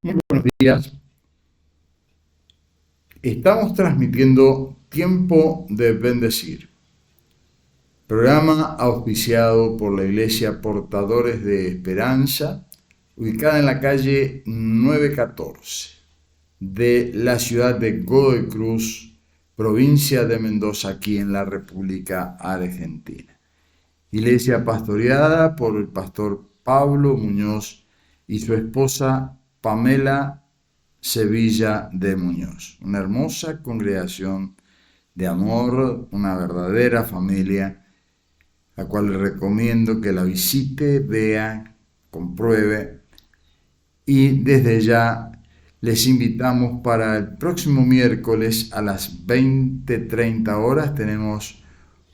Muy buenos días. Estamos transmitiendo Tiempo de Bendecir, programa auspiciado por la Iglesia Portadores de Esperanza, ubicada en la calle 914 de la ciudad de Godoy Cruz, provincia de Mendoza, aquí en la República Argentina. Iglesia pastoreada por el pastor Pablo Muñoz y su esposa Pamela Sevilla de Muñoz. Una hermosa congregación de amor, una verdadera familia, la cual le recomiendo que la visite, vea, compruebe. Y desde ya les invitamos para el próximo miércoles a las 20:30 horas. Tenemos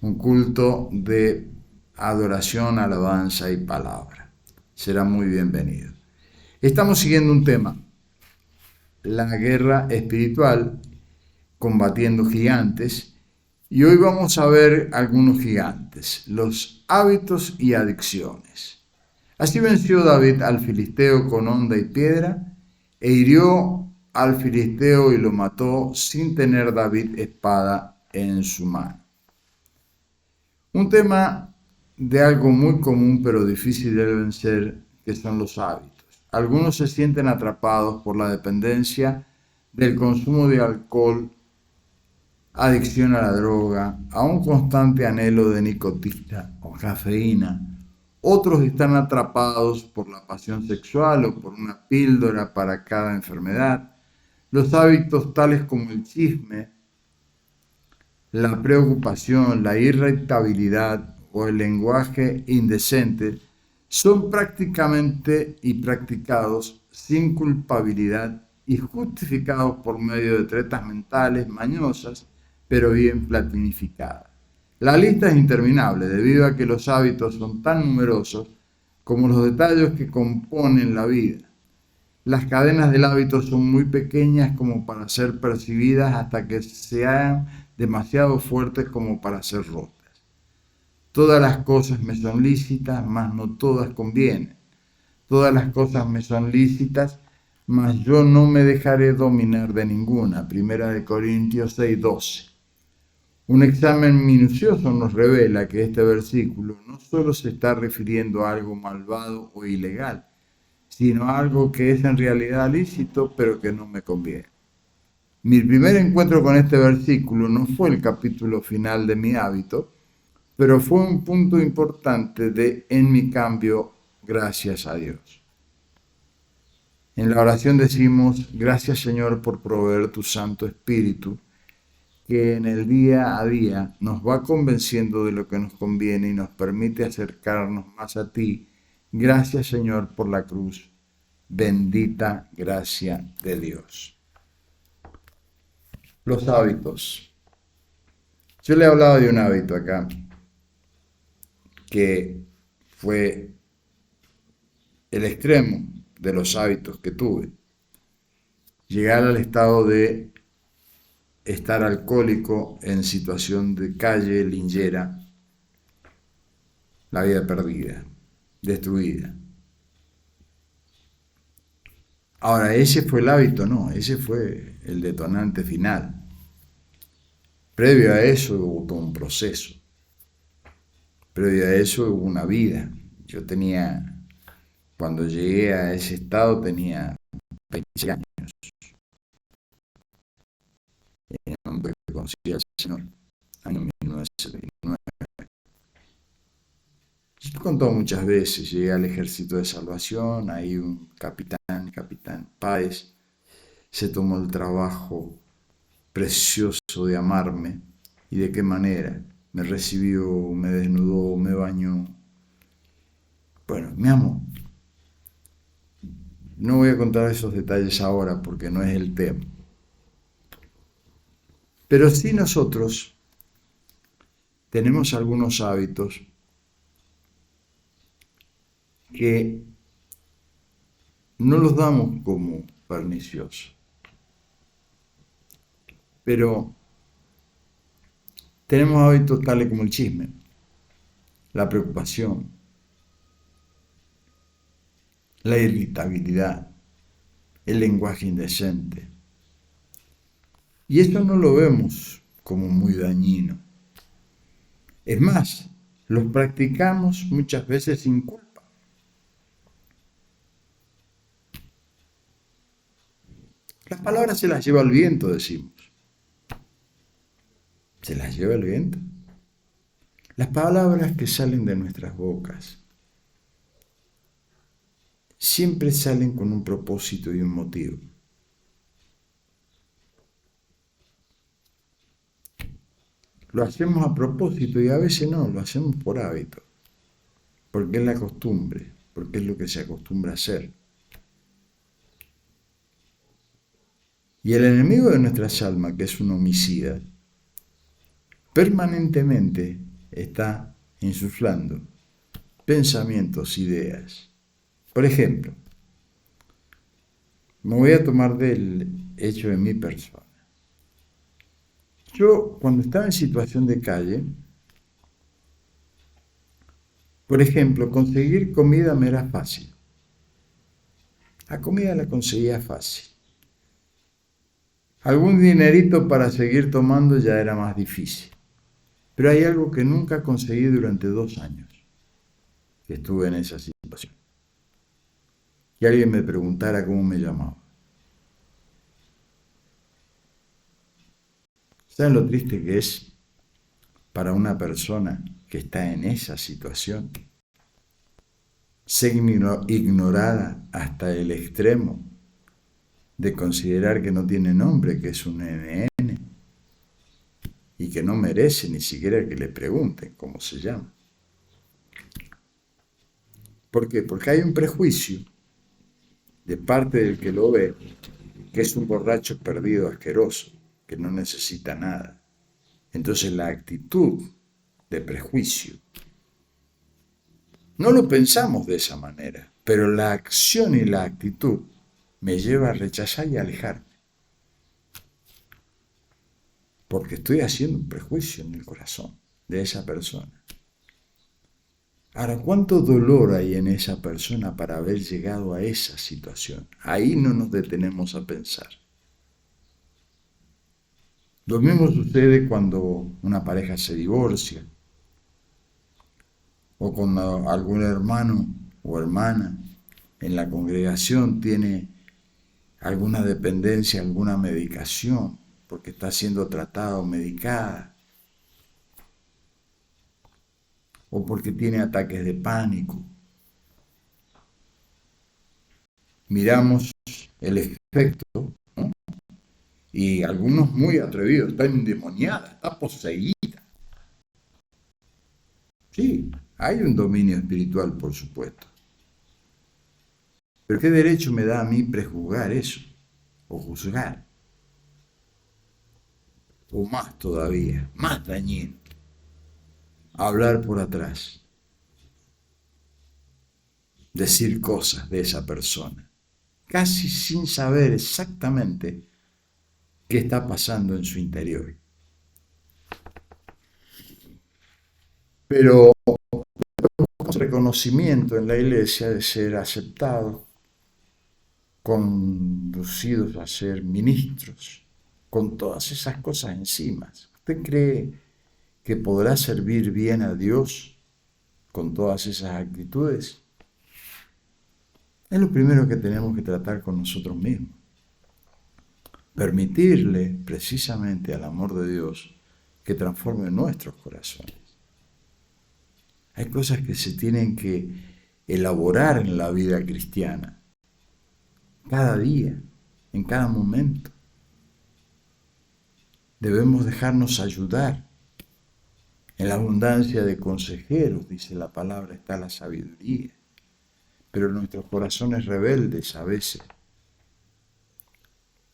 un culto de adoración, alabanza y palabra. Será muy bienvenido. Estamos siguiendo un tema: la guerra espiritual, combatiendo gigantes, y hoy vamos a ver algunos gigantes, los hábitos y adicciones. Así venció David al filisteo con honda y piedra, e hirió al filisteo y lo mató sin tener David espada en su mano. Un tema de algo muy común pero difícil de vencer, que son los hábitos. Algunos se sienten atrapados por la dependencia del consumo de alcohol, adicción a la droga, a un constante anhelo de nicotina o cafeína. Otros están atrapados por la pasión sexual o por una píldora para cada enfermedad. Los hábitos tales como el chisme, la preocupación, la irritabilidad o el lenguaje indecente son prácticamente y practicados sin culpabilidad y justificados por medio de tretas mentales mañosas, pero bien planificadas. La lista es interminable debido a que los hábitos son tan numerosos como los detalles que componen la vida. Las cadenas del hábito son muy pequeñas como para ser percibidas hasta que sean demasiado fuertes como para ser rotas. Todas las cosas me son lícitas, mas no todas convienen. Todas las cosas me son lícitas, mas yo no me dejaré dominar de ninguna. Primera de Corintios 6:12. Un examen minucioso nos revela que este versículo no solo se está refiriendo a algo malvado o ilegal, sino a algo que es en realidad lícito, pero que no me conviene. Mi primer encuentro con este versículo no fue el capítulo final de mi hábito, pero fue un punto importante en mi cambio, gracias a Dios. En la oración decimos: gracias, Señor, por proveer tu Santo Espíritu, que en el día a día nos va convenciendo de lo que nos conviene y nos permite acercarnos más a ti. Gracias, Señor, por la cruz. Bendita gracia de Dios. Los hábitos. Yo le he hablado de un hábito acá que fue el extremo de los hábitos que tuve. Llegar al estado de estar alcohólico en situación de calle, linchera, la vida perdida, destruida. Ahora, ese fue el hábito, no, ese fue el detonante final. Previo a eso hubo todo un proceso. Previo a eso hubo una vida. Yo cuando llegué a ese estado tenía 20 años. En el momento que conocí al Señor, año 1979. Yo he contado muchas veces, llegué al Ejército de Salvación, ahí un capitán Páez, se tomó el trabajo precioso de amarme. ¿Y de qué manera? Me recibió, me desnudó, me bañó. Bueno, me amó. No voy a contar esos detalles ahora porque no es el tema. Pero sí nosotros tenemos algunos hábitos que no los damos como perniciosos. Pero tenemos hábitos tales como el chisme, la preocupación, la irritabilidad, el lenguaje indecente. Y esto no lo vemos como muy dañino. Es más, los practicamos muchas veces sin culpa. Las palabras se las lleva el viento, decimos. Se las lleva el viento. Las palabras que salen de nuestras bocas siempre salen con un propósito y un motivo. Lo hacemos a propósito y a veces no, lo hacemos por hábito, porque es la costumbre, porque es lo que se acostumbra a hacer. Y el enemigo de nuestras almas, que es un homicida, permanentemente está insuflando pensamientos, ideas. Por ejemplo, me voy a tomar del hecho de mi persona. Yo, cuando estaba en situación de calle, por ejemplo, conseguir comida me era fácil. La comida la conseguía fácil. Algún dinerito para seguir tomando ya era más difícil. Pero hay algo que nunca conseguí durante 2 años que estuve en esa situación. Y alguien me preguntara cómo me llamaba. ¿Saben lo triste que es para una persona que está en esa situación? Ser ignorada hasta el extremo de considerar que no tiene nombre, que es un NN, y que no merece ni siquiera que le pregunten cómo se llama. ¿Por qué? Porque hay un prejuicio de parte del que lo ve, que es un borracho perdido asqueroso, que no necesita nada. Entonces la actitud de prejuicio, no lo pensamos de esa manera, pero la acción y la actitud me lleva a rechazar y a alejarme. Porque estoy haciendo un prejuicio en el corazón de esa persona. Ahora, ¿cuánto dolor hay en esa persona para haber llegado a esa situación? Ahí no nos detenemos a pensar. Lo mismo sucede cuando una pareja se divorcia o cuando algún hermano o hermana en la congregación tiene alguna dependencia, alguna medicación, porque está siendo tratada o medicada, o porque tiene ataques de pánico. Miramos el efecto, ¿no? Y algunos muy atrevidos, está endemoniada, está poseída. Sí, hay un dominio espiritual, por supuesto. Pero ¿qué derecho me da a mí prejuzgar eso? O juzgar. O más todavía, más dañino, hablar por atrás. Decir cosas de esa persona, casi sin saber exactamente qué está pasando en su interior. Pero tenemos reconocimiento en la iglesia de ser aceptados, conducidos a ser ministros, con todas esas cosas encima. ¿Usted cree que podrá servir bien a Dios con todas esas actitudes? Es lo primero que tenemos que tratar con nosotros mismos. Permitirle precisamente al amor de Dios que transforme nuestros corazones. Hay cosas que se tienen que elaborar en la vida cristiana, cada día, en cada momento. Debemos dejarnos ayudar. En la abundancia de consejeros, dice la palabra, está la sabiduría. Pero nuestros corazones rebeldes a veces,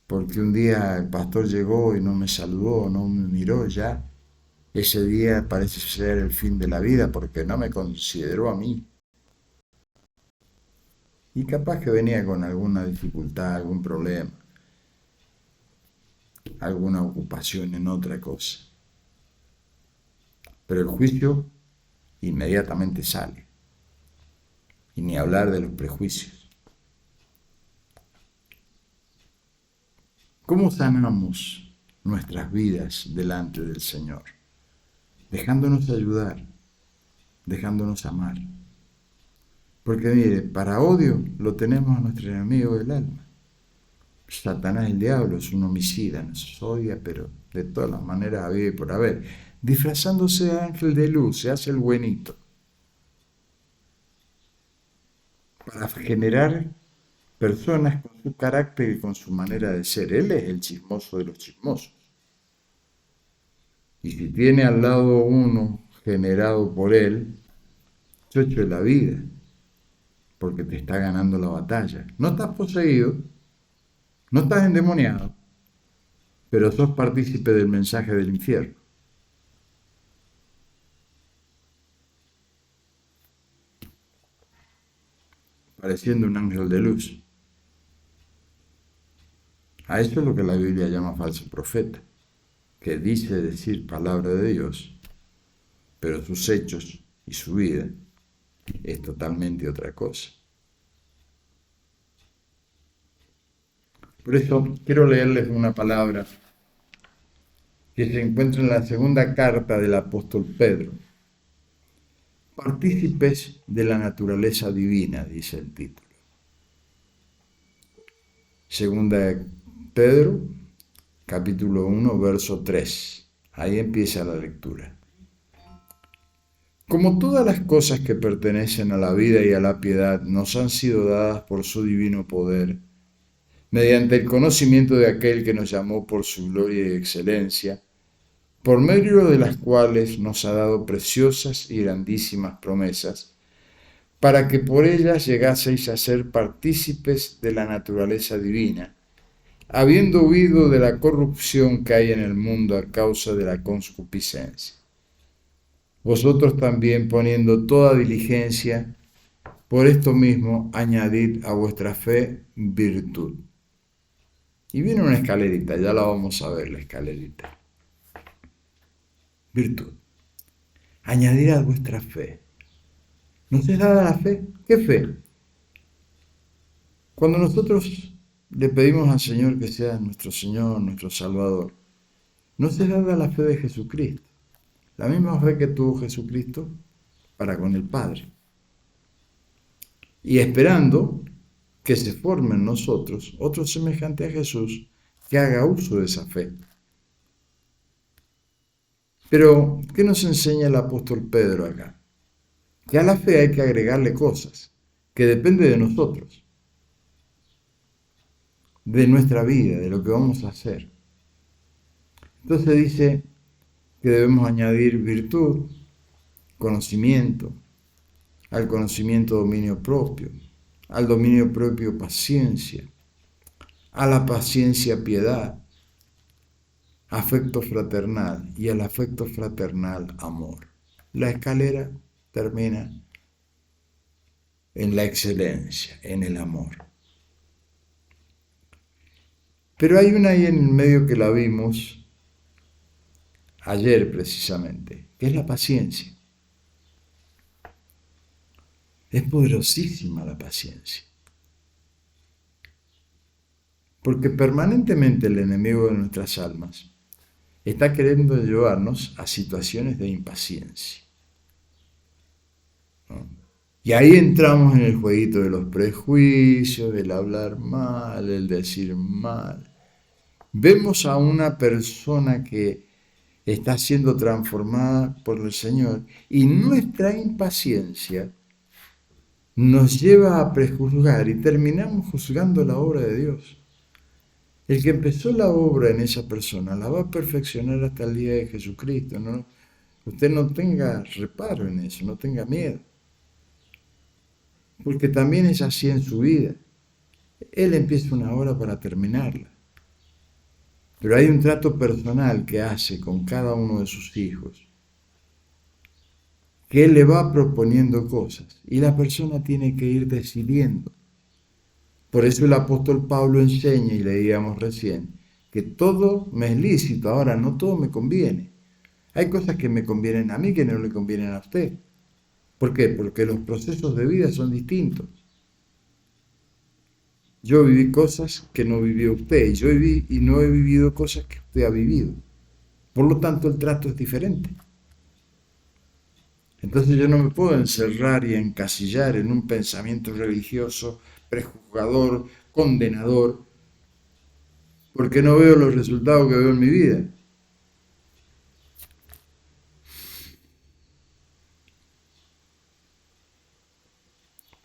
porque un día el pastor llegó y no me saludó, no me miró ya, ese día parece ser el fin de la vida porque no me consideró a mí. Y capaz que venía con alguna dificultad, algún problema, alguna ocupación en otra cosa. Pero el juicio inmediatamente sale. Y ni hablar de los prejuicios. ¿Cómo sanamos nuestras vidas delante del Señor? Dejándonos ayudar, dejándonos amar. Porque mire, para odio lo tenemos a nuestro enemigo del alma. Satanás, el diablo, es un homicida, nos odia, pero de todas las maneras había y por haber. Disfrazándose de ángel de luz, se hace el buenito. Para generar personas con su carácter y con su manera de ser. Él es el chismoso de los chismosos. Y si tiene al lado uno generado por él, chocho de la vida, porque te está ganando la batalla. No estás poseído, no estás endemoniado, pero sos partícipe del mensaje del infierno. Pareciendo un ángel de luz. A eso es lo que la Biblia llama falso profeta, que dice decir palabra de Dios, pero sus hechos y su vida es totalmente otra cosa. Por eso quiero leerles una palabra que se encuentra en la segunda carta del apóstol Pedro. Partícipes de la naturaleza divina, dice el título. Segunda de Pedro, capítulo 1, verso 3. Ahí empieza la lectura. Como todas las cosas que pertenecen a la vida y a la piedad nos han sido dadas por su divino poder, mediante el conocimiento de aquel que nos llamó por su gloria y excelencia, por medio de las cuales nos ha dado preciosas y grandísimas promesas, para que por ellas llegaseis a ser partícipes de la naturaleza divina, habiendo huido de la corrupción que hay en el mundo a causa de la concupiscencia. Vosotros también, poniendo toda diligencia, por esto mismo añadid a vuestra fe virtud. Y viene una escalerita, ya la vamos a ver, la escalerita. Virtud. Añadir a vuestra fe. ¿Nos es dada la fe? ¿Qué fe? Cuando nosotros le pedimos al Señor que sea nuestro Señor, nuestro Salvador, nos es dada la fe de Jesucristo. La misma fe que tuvo Jesucristo para con el Padre. Y esperando que se forme en nosotros otro semejante a Jesús que haga uso de esa fe. Pero, ¿qué nos enseña el apóstol Pedro acá? Que a la fe hay que agregarle cosas, que depende de nosotros, de nuestra vida, de lo que vamos a hacer. Entonces dice que debemos añadir virtud, conocimiento, al conocimiento dominio propio, al dominio propio paciencia, a la paciencia piedad, afecto fraternal y al afecto fraternal amor. La escalera termina en la excelencia, en el amor. Pero hay una ahí en el medio que la vimos ayer precisamente, que es la paciencia. Es poderosísima la paciencia. Porque permanentemente el enemigo de nuestras almas está queriendo llevarnos a situaciones de impaciencia, ¿no? Y ahí entramos en el jueguito de los prejuicios, del hablar mal, el decir mal. Vemos a una persona que está siendo transformada por el Señor y nuestra impaciencia nos lleva a prejuzgar y terminamos juzgando la obra de Dios. El que empezó la obra en esa persona la va a perfeccionar hasta el día de Jesucristo, ¿no? Usted no tenga reparo en eso, no tenga miedo. Porque también es así en su vida. Él empieza una obra para terminarla. Pero hay un trato personal que hace con cada uno de sus hijos, que Él le va proponiendo cosas y la persona tiene que ir decidiendo. Por eso el apóstol Pablo enseña, y leíamos recién, que todo me es lícito, ahora no todo me conviene. Hay cosas que me convienen a mí que no le convienen a usted. ¿Por qué? Porque los procesos de vida son distintos. Yo viví cosas que no vivió usted, y yo viví y no he vivido cosas que usted ha vivido. Por lo tanto, el trato es diferente. Entonces yo no me puedo encerrar y encasillar en un pensamiento religioso, prejuzgador, condenador, porque no veo los resultados que veo en mi vida.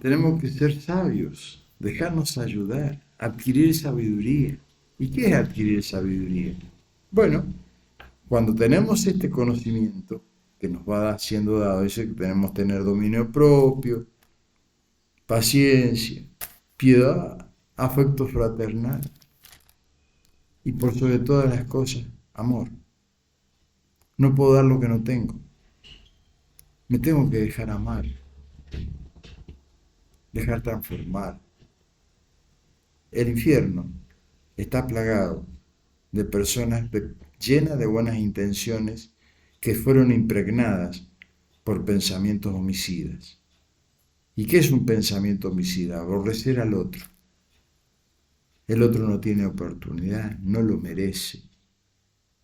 Tenemos que ser sabios, dejarnos ayudar, adquirir sabiduría. ¿Y qué es adquirir sabiduría? Bueno, cuando tenemos este conocimiento que nos va siendo dado, dice que tenemos que tener dominio propio, paciencia, piedad, afecto fraternal y por sobre todas las cosas, amor. No puedo dar lo que no tengo. Me tengo que dejar amar, dejar transformar. El infierno está plagado de personas llenas de buenas intenciones que fueron impregnadas por pensamientos homicidas. ¿Y qué es un pensamiento homicida? Aborrecer al otro. El otro no tiene oportunidad, no lo merece,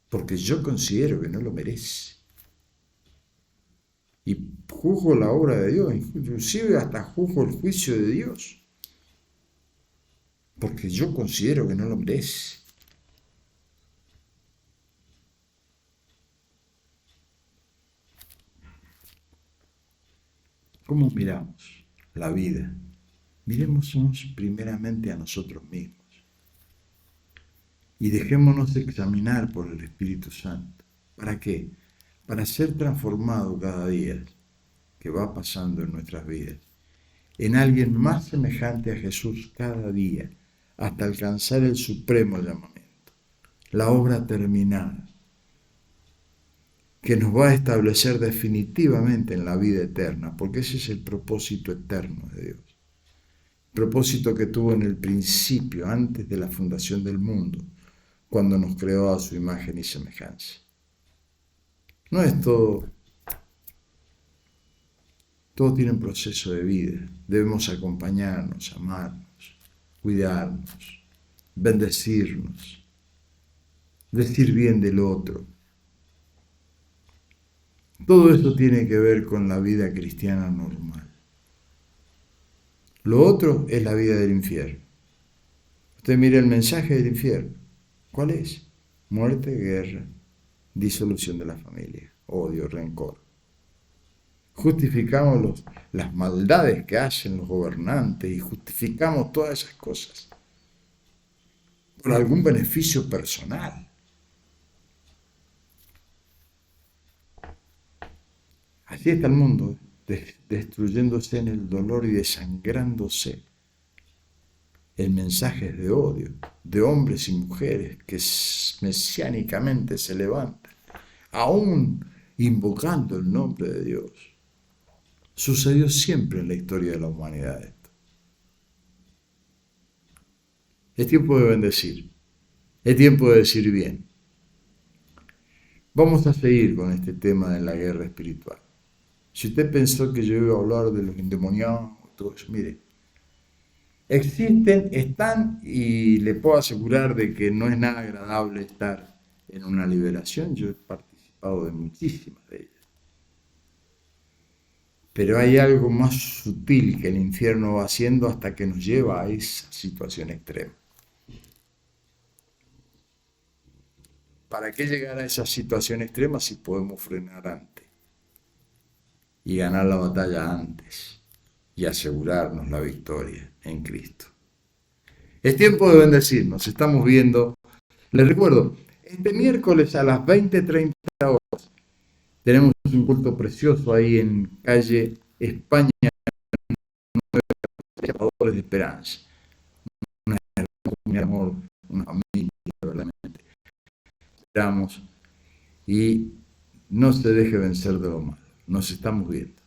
porque yo considero que no lo merece. Y juzgo la obra de Dios, inclusive hasta juzgo el juicio de Dios, porque yo considero que no lo merece. ¿Cómo miramos la vida? Mirémonos primeramente a nosotros mismos y dejémonos examinar por el Espíritu Santo. ¿Para qué? Para ser transformado cada día que va pasando en nuestras vidas en alguien más semejante a Jesús cada día, hasta alcanzar el supremo llamamiento, la obra terminada, que nos va a establecer definitivamente en la vida eterna, porque ese es el propósito eterno de Dios. Propósito que tuvo en el principio, antes de la fundación del mundo, cuando nos creó a su imagen y semejanza. No es todo tiene un proceso de vida. Debemos acompañarnos, amarnos, cuidarnos, bendecirnos, decir bien del otro. Todo esto tiene que ver con la vida cristiana normal. Lo otro es la vida del infierno. Usted mira el mensaje del infierno. ¿Cuál es? Muerte, guerra, disolución de la familia, odio, rencor. Justificamos las maldades que hacen los gobernantes y justificamos todas esas cosas por algún beneficio personal. Así está el mundo, destruyéndose en el dolor y desangrándose. El mensaje es de odio, de hombres y mujeres que mesiánicamente se levantan, aún invocando el nombre de Dios. Sucedió siempre en la historia de la humanidad esto. Es tiempo de bendecir, es tiempo de decir bien. Vamos a seguir con este tema de la guerra espiritual. Si usted pensó que yo iba a hablar de los endemoniados, todo eso, mire, existen, están y le puedo asegurar de que no es nada agradable estar en una liberación. Yo he participado de muchísimas de ellas. Pero hay algo más sutil que el infierno va haciendo hasta que nos lleva a esa situación extrema. ¿Para qué llegar a esa situación extrema si podemos frenar antes y ganar la batalla antes y asegurarnos la victoria en Cristo? Es tiempo de bendecir, nos estamos viendo. Les recuerdo, este miércoles a las 20:30 horas tenemos un culto precioso ahí en calle España, Llamadores de Esperanza. Un amor, una familia, verdaderamente. Esperamos y no se deje vencer de lo malo. Nos estamos viendo.